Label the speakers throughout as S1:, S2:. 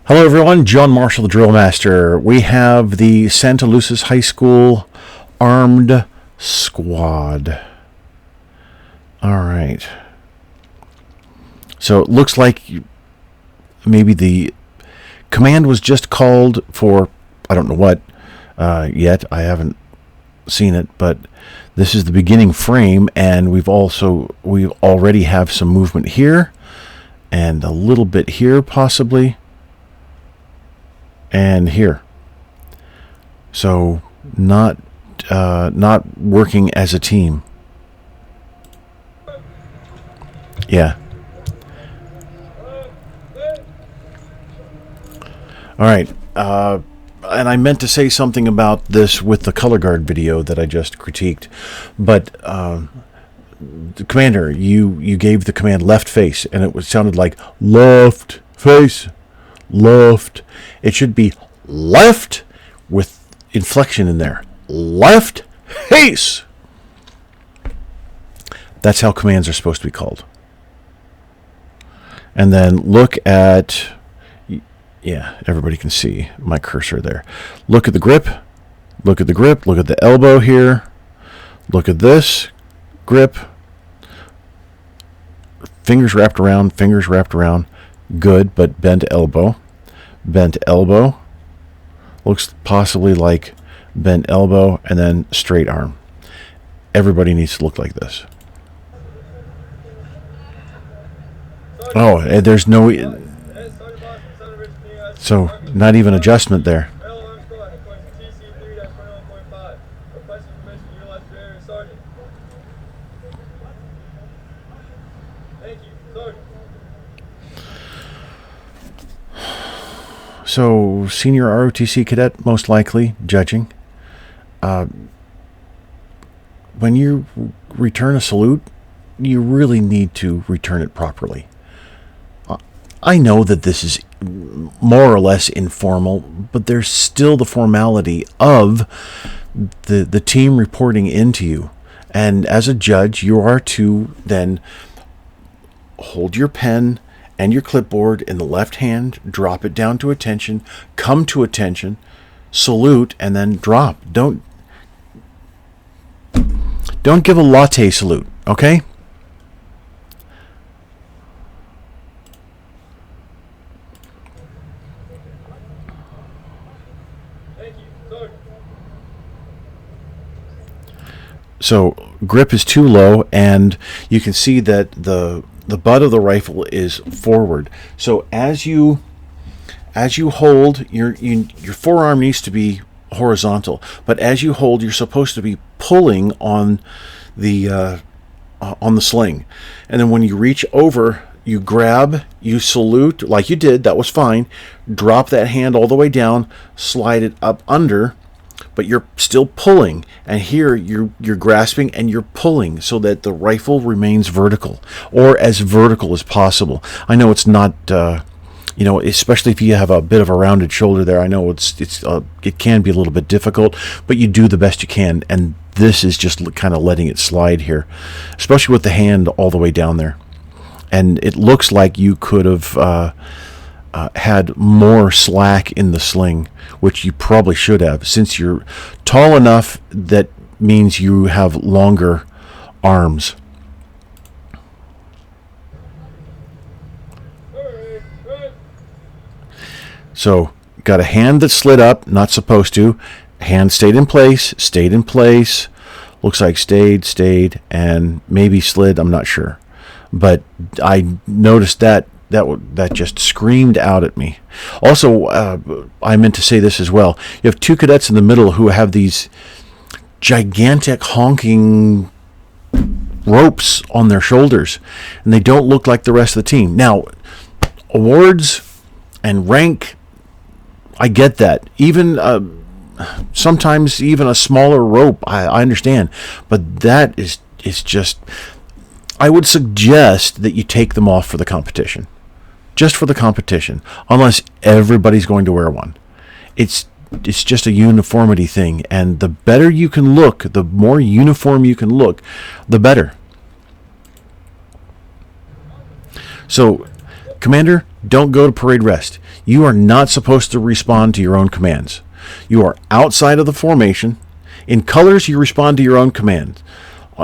S1: Hello everyone, John Marshall, the Drill Master. We have the Santaluces High School Armed Squad. Alright. So it looks like maybe the command was just called for, I don't know what yet. I haven't seen it, but this is the beginning frame, and we already have some movement here and a little bit here possibly. And here, so not working as a team. Yeah. All right. And I meant to say something about this with the color guard video that I just critiqued, but the commander, you gave the command left face, and it sounded like left face. Left. It should be left with inflection in there. Left face. That's how commands are supposed to be called. And then look at, yeah, everybody can see my cursor there. Look at the grip. Look at the grip. Look at the elbow here. Look at this grip. Fingers wrapped around. Fingers wrapped around. Good, but bent elbow. Bent elbow. Looks possibly like bent elbow, and then straight arm. Everybody needs to look like this. Oh, and there's no... So, not even adjustment there. So, senior ROTC cadet, most likely, judging. When you return a salute, you really need to return it properly. I know that this is more or less informal, but there's still the formality of the team reporting into you. And as a judge, you are to then hold your pen and your clipboard in the left hand, drop it down to attention, come to attention, salute, and then drop. Don't give a latte salute, okay? So grip is too low, and you can see that the butt of the rifle is forward. So as you hold, your forearm needs to be horizontal, but as you hold, you're supposed to be pulling on the sling, and then when you reach over, you grab, you salute like you did. That was fine. Drop that hand all the way down, slide it up under, but you're still pulling, and here you're grasping and you're pulling so that the rifle remains vertical, or as vertical as possible. I know it's not, especially if you have a bit of a rounded shoulder there. I know it can be a little bit difficult, but you do the best you can, and this is just kind of letting it slide here, especially with the hand all the way down there. And it looks like you could have had more slack in the sling, which you probably should have. Since you're tall enough, that means you have longer arms. So, got a hand that slid up, not supposed to. Hand stayed in place. Looks like stayed, and maybe slid, I'm not sure. But I noticed that just screamed out at me. Also, I meant to say this as well. You have two cadets in the middle who have these gigantic honking ropes on their shoulders, and they don't look like the rest of the team. Now, awards and rank, I get that. Even sometimes even a smaller rope, I understand. But that is just... I would suggest that you take them off for the competition. Just for the competition, unless everybody's going to wear one. It's just a uniformity thing, and the better you can look, the more uniform you can look, the better. So Commander, don't go to parade rest. You are not supposed to respond to your own commands. You are outside of the formation. In colors, you respond to your own commands.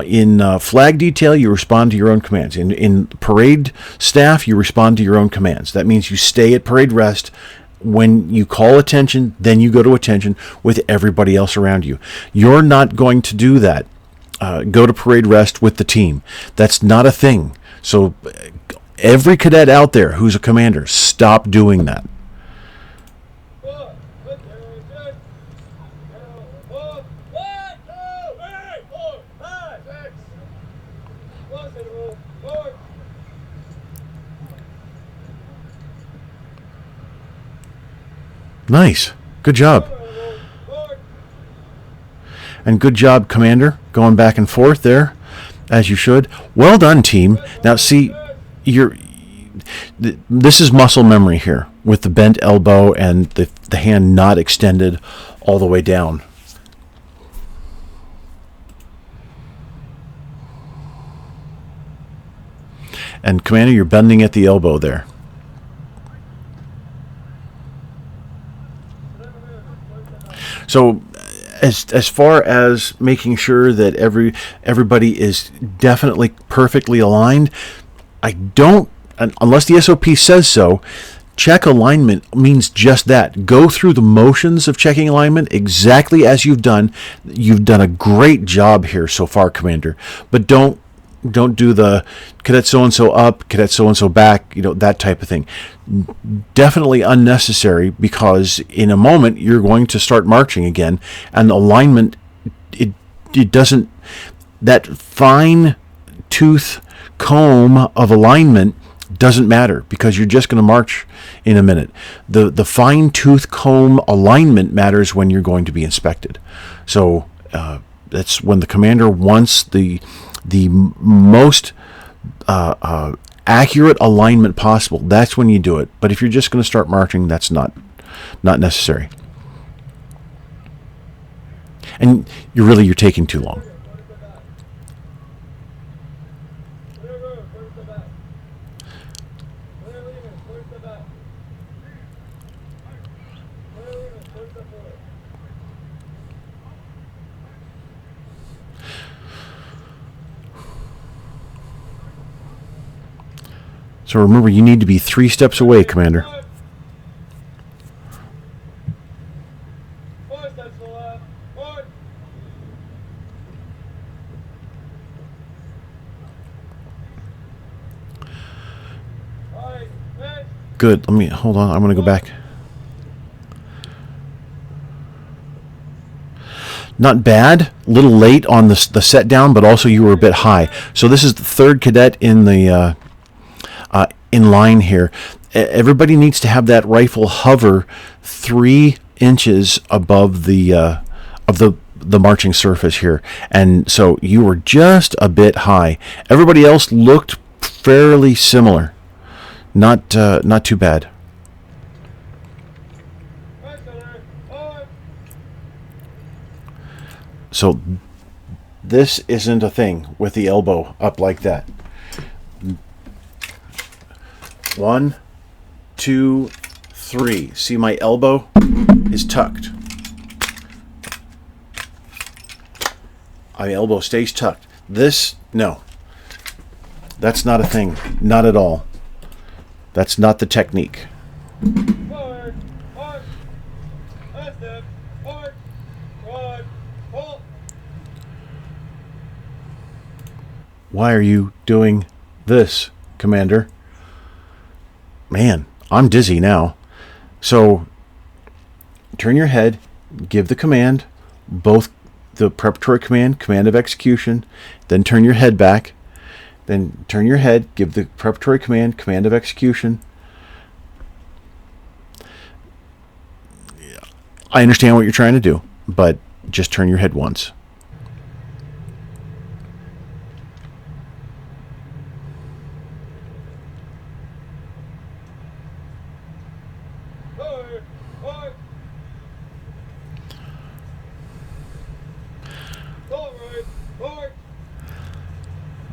S1: In flag detail, you respond to your own commands. In parade staff, you respond to your own commands. That means you stay at parade rest. When you call attention, then you go to attention with everybody else around you. You're not going to do that. Go to parade rest with the team. That's not a thing. So every cadet out there who's a commander, stop doing that. Nice. Good job. And good job, Commander, going back and forth there, as you should. Well done, team. Now, see, this is muscle memory here, with the bent elbow and the hand not extended all the way down. And, Commander, you're bending at the elbow there. So, as far as making sure that everybody is definitely perfectly aligned, I don't, unless the SOP says so, check alignment means just that. Go through the motions of checking alignment exactly as you've done. You've done a great job here so far, Commander. But don't do the cadet so-and-so up, cadet so-and-so back, that type of thing. Definitely unnecessary, because in a moment you're going to start marching again, and alignment, it doesn't, that fine tooth comb of alignment doesn't matter, because you're just going to march in a minute. The fine tooth comb alignment matters when you're going to be inspected. So that's when the commander wants the most accurate alignment possible. That's when you do it. But if you're just going to start marching, that's not necessary. And you're taking too long. So remember, you need to be 3 steps away, Commander. Good. Let me hold on. I'm going to go back. Not bad. A little late on the set down, but also you were a bit high. So this is the 3rd cadet in the in line here. Everybody needs to have that rifle hover 3 inches above the marching surface here, and so you were just a bit high. Everybody else looked fairly similar. Not too bad. So this isn't a thing with the elbow up like that. 1, 2, 3. See, my elbow is tucked. My elbow stays tucked. This, no. That's not a thing. Not at all. That's not the technique. Forward, march, step, march, run, halt. Why are you doing this, Commander? Man, I'm dizzy now. So, turn your head, give the command, both the preparatory command, command of execution, then turn your head back, then turn your head, give the preparatory command, command of execution. I understand what you're trying to do, but just turn your head once.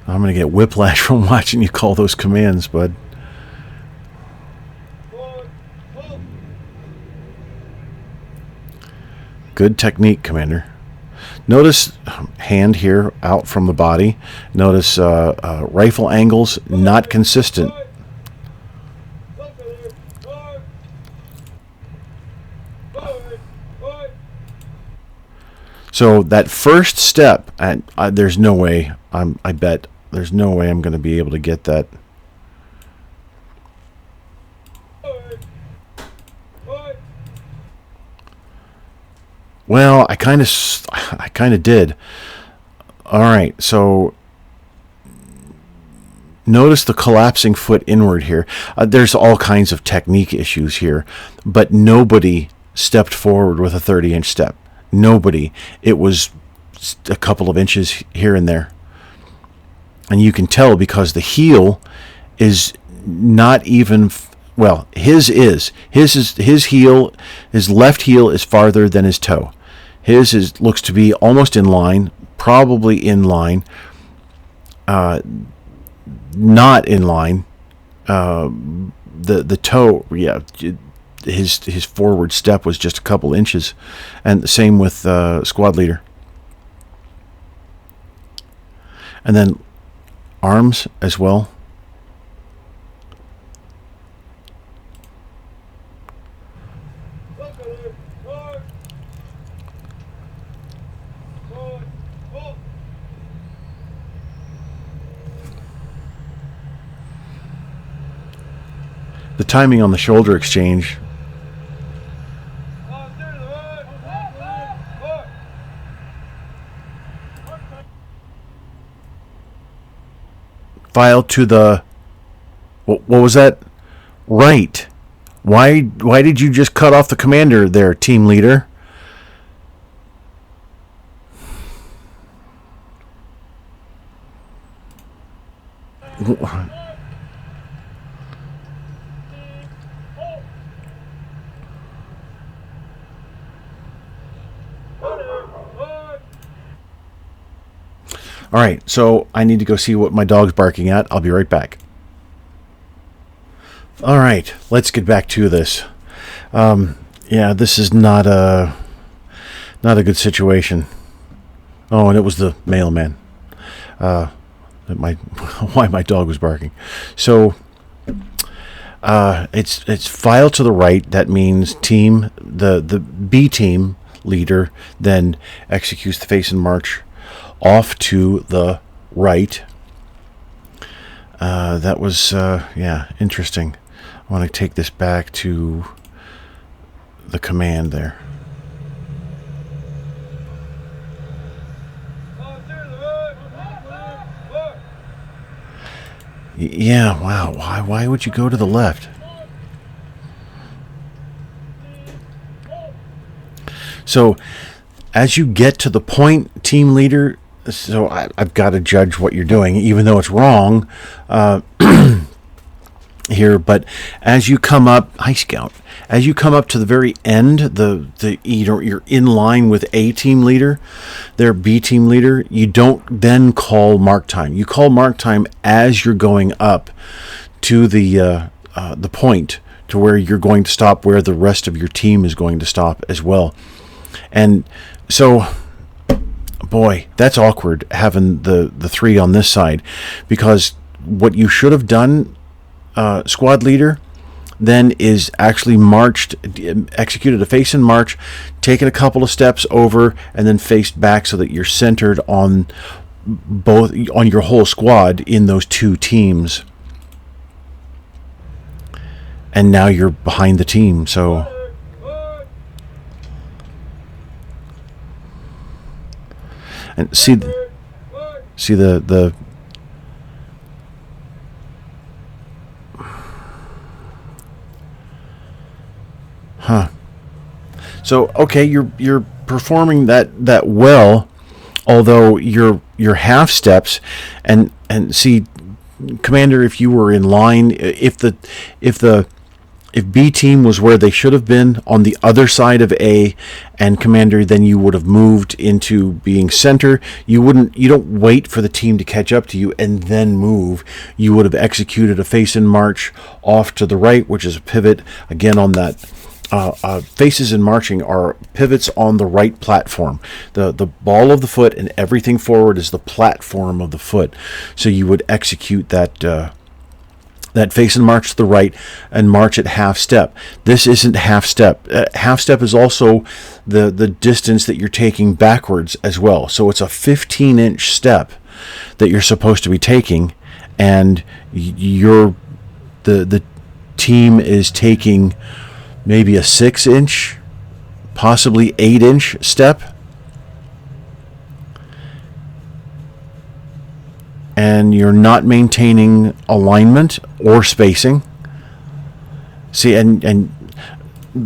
S1: I'm going to get whiplash from watching you call those commands, bud. Good technique, Commander. Notice hand here out from the body. Notice rifle angles not consistent. So that first step, and there's no way, I bet there's no way I'm going to be able to get that. Well, I kind of did. All right, so notice the collapsing foot inward here. There's all kinds of technique issues here, but nobody stepped forward with a 30-inch step. Nobody. It was a couple of inches here and there. And you can tell because the heel is not even, well, his heel, his left heel is farther than his toe. His looks to be almost in line, probably in line, not in line. The toe, yeah, his forward step was just a couple inches, and the same with squad leader. And then arms as well. The timing on the shoulder exchange. File to the, what was that? Right. Why did you just cut off the commander there, team leader? All right, so I need to go see what my dog's barking at. I'll be right back. All right, let's get back to this. Yeah, this is not a good situation. Oh, and it was the mailman. Why my dog was barking. So it's file to the right. That means team, the B team leader then executes the face and march off to the right. That was yeah, interesting. I want to take this back to the command there. Yeah, wow. Why would you go to the left? So as you get to the point, team leader, so I've got to judge what you're doing, even though it's wrong here. But as you come up, hi Scout, as you come up to the very end, you're in line with A team leader, their B team leader. You don't then call mark time. You call mark time as you're going up to the point to where you're going to stop, where the rest of your team is going to stop as well. And so, boy, that's awkward having the three on this side, because what you should have done, squad leader, then is actually executed a face and march, taken a couple of steps over, and then faced back so that you're centered on your whole squad in those two teams. And now you're behind the team, so. And see the So okay, you're performing that well, although your half steps and see, Commander, if you were in line, if if B team was where they should have been on the other side of A and commander, then you would have moved into being center. You don't wait for the team to catch up to you and then move. You would have executed a face in march off to the right, which is a pivot again on that. Faces in marching are pivots on the right platform. The ball of the foot and everything forward is the platform of the foot. So you would execute that face and march to the right and march at half step. This isn't half step. Half step is also the distance that you're taking backwards as well. So it's a 15-inch step that you're supposed to be taking, and the team is taking maybe a 6-inch, possibly 8-inch step. And you're not maintaining alignment or spacing. See, and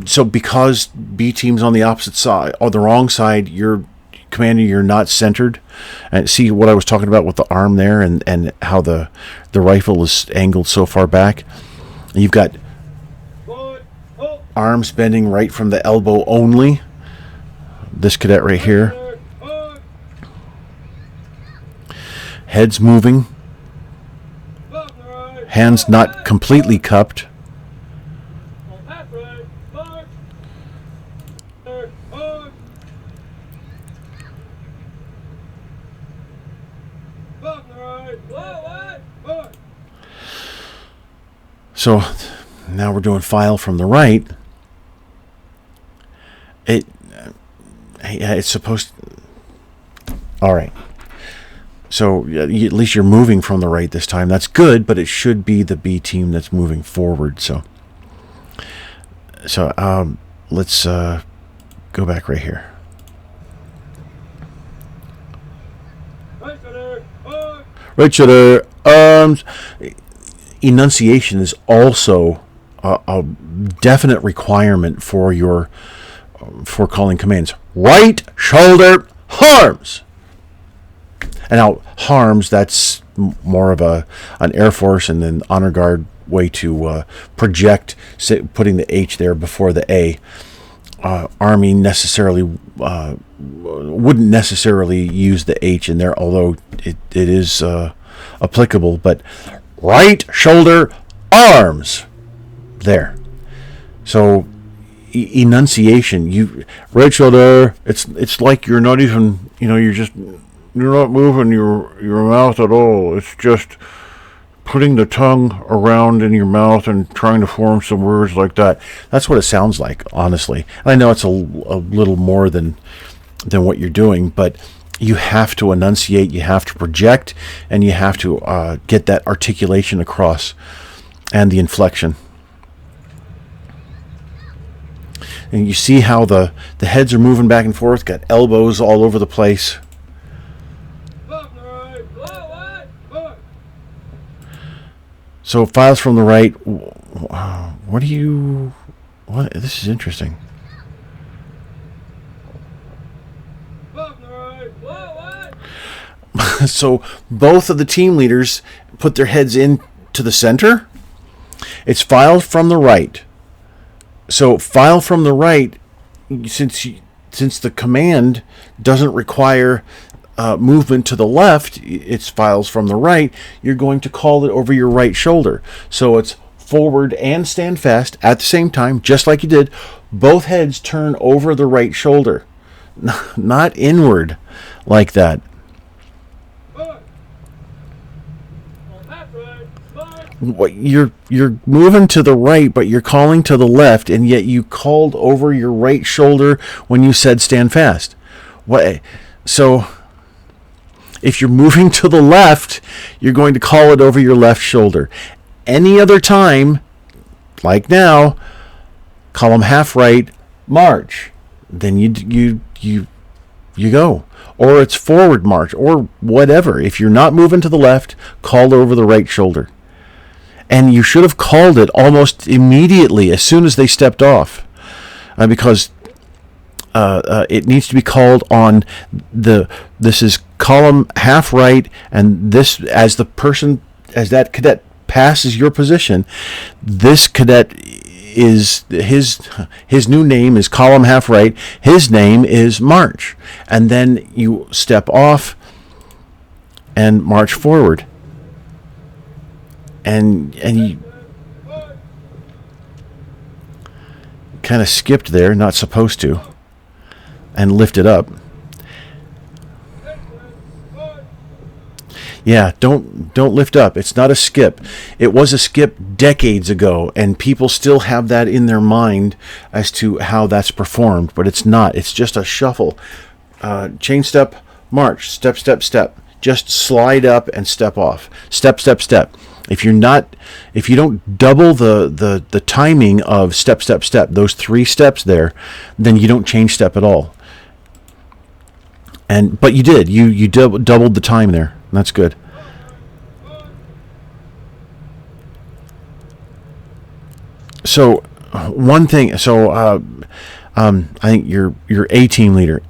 S1: so because B team's on the opposite side, or the wrong side, you're not centered. And see what I was talking about with the arm there, and how the rifle is angled so far back. And you've got arms bending right from the elbow only. This cadet right here. Head's moving. Hands not completely cupped. So now we're doing file from the right. It's supposed to, all right. So at least you're moving from the right this time. That's good, but it should be the B team that's moving forward. So let's go back right here. Right shoulder, arms. Enunciation is also a definite requirement for calling commands. Right shoulder, arms. And now harms, that's more of an Air Force and then honor guard way to project, putting the H there before the A. Army necessarily wouldn't necessarily use the H in there, although it is applicable. But right shoulder, arms, there. So enunciation, right shoulder. It's like you're not even, you're not moving your mouth at all. It's just putting the tongue around in your mouth and trying to form some words like that. That's what it sounds like, honestly. I know it's a little more than what you're doing, but you have to enunciate, you have to project, and you have to get that articulation across and the inflection. And you see how the heads are moving back and forth, got elbows all over the place. So files from the right. What? This is interesting. So both of the team leaders put their heads into the center. It's filed from the right. So file from the right, since the command doesn't require movement to the left, it's files from the right, you're going to call it over your right shoulder. So it's forward and stand fast at the same time, just like you did. Both heads turn over the right shoulder, not inward like that. You're moving to the right, but you're calling to the left, and yet you called over your right shoulder when you said stand fast. What? So if you're moving to the left, you're going to call it over your left shoulder. Any other time, like now, column half right, march. Then you go. Or it's forward march, or whatever. If you're not moving to the left, call over the right shoulder. And you should have called it almost immediately as soon as they stepped off, because it needs to be called on this is column half right, and this as that cadet passes your position, this cadet is his new name is column half right. His name is march, and then you step off and march forward, and you kind of skipped there, not supposed to, and lift it up. Yeah, don't lift up. It's not a skip. It was a skip decades ago, and people still have that in their mind as to how that's performed, but it's not. It's just a shuffle. Chain step, march, step, step, step. Just slide up and step off. Step, step, step. If you don't double the timing of step, step, step, those 3 steps there, then you don't change step at all. But you did. You doubled the time there. That's good. So one thing. So I think you're A team leader.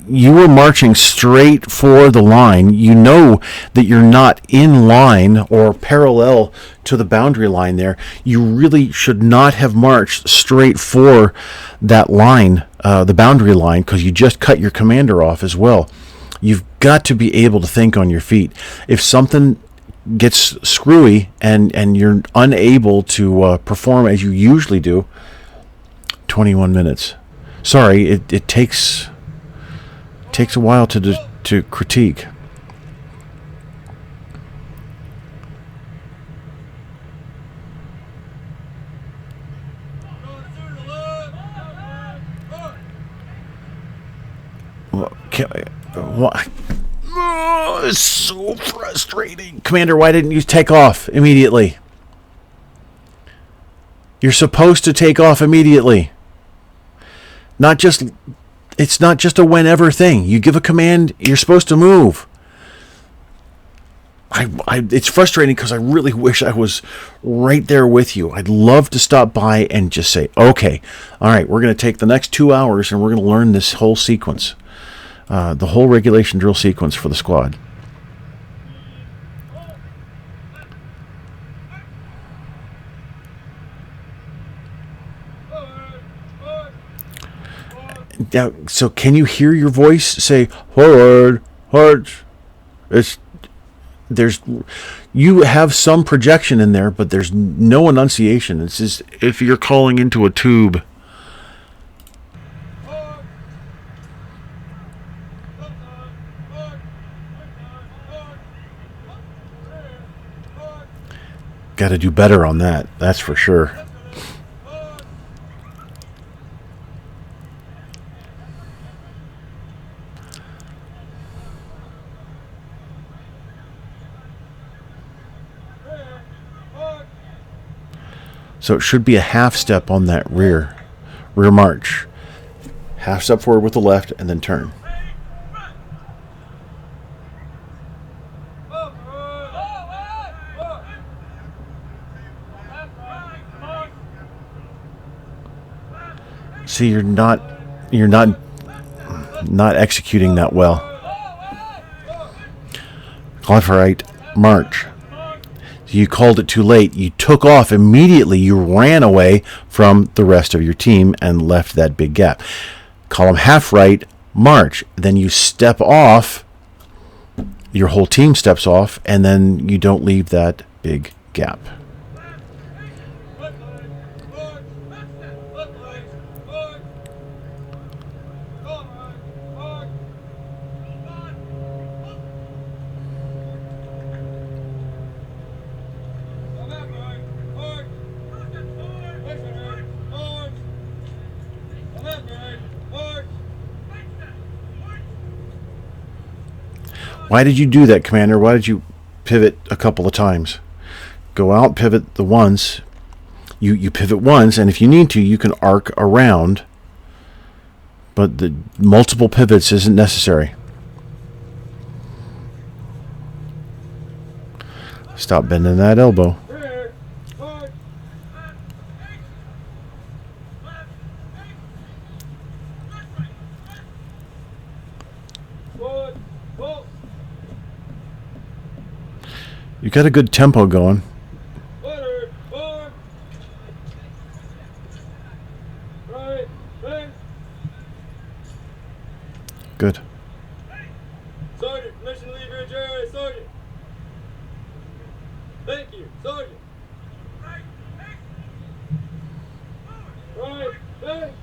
S1: You were marching straight for the line. You know that you're not in line or parallel to the boundary line there. You really should not have marched straight for that line, the boundary line, because you just cut your commander off as well. You've got to be able to think on your feet. If something gets screwy and you're unable to perform as you usually do, 21 minutes. Sorry, it takes a while to critique. Why? Oh, it's so frustrating. Commander, why didn't you take off immediately? You're supposed to take off immediately. It's not just a whenever thing. You give a command, you're supposed to move. It's frustrating because I really wish I was right there with you. I'd love to stop by and just say, okay, all right, we're going to take the next 2 hours and we're going to learn this whole sequence. The whole regulation drill sequence for the squad. Now, so can you hear your voice say forward, march? You have some projection in there, but there's no enunciation. It's just if you're calling into a tube. Got to do better on that. That's for sure. So it should be a half step on that rear march. Half step forward with the left and then turn. See, you're not executing that well. Left, right, march. You called it too late. You took off immediately. You ran away from the rest of your team and left that big gap. Column half right, march. Then you step off. Your whole team steps off, and then you don't leave that big gap. Why did you do that, Commander? Why did you pivot a couple of times? Go out, pivot the once. You pivot once, and if you need to, you can arc around. But the multiple pivots isn't necessary. Stop bending that elbow. You got a good tempo going.
S2: Right, right.
S1: Good.
S2: Sergeant, permission to leave your area, Sergeant. Thank you, Sergeant. Right, right.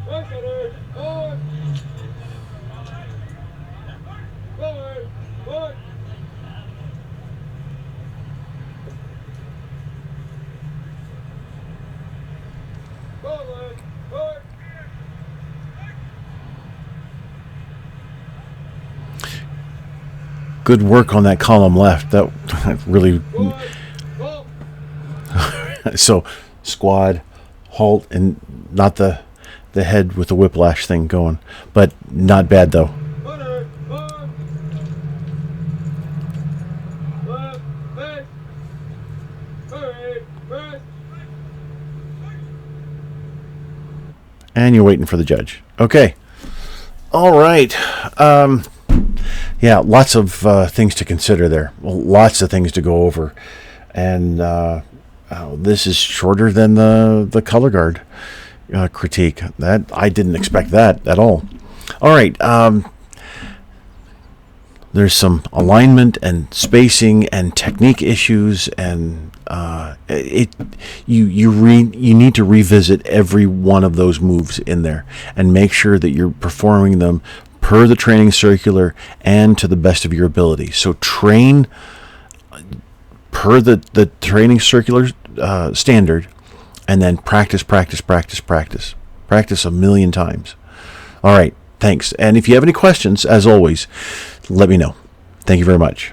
S2: Right, Sergeant. Forward. Forward. Forward. Forward. Forward.
S1: Good work on that column left. That really.
S2: Forward. Halt.
S1: So, squad, halt, and not the head with the whiplash thing going, but not bad though.
S2: Forward. Forward. Left. Face. Hurry. Press.
S1: And you're waiting for the judge. Okay. All right. Yeah, lots of things to consider there. Lots of things to go over. And this is shorter than the color guard critique. That I didn't expect that at all. All right. There's some alignment and spacing and technique issues, and you need to revisit every one of those moves in there and make sure that you're performing them per the training circular and to the best of your ability. So train per the training circular standard, and then practice a million times. All right, thanks. And if you have any questions, as always, let me know. Thank you very much.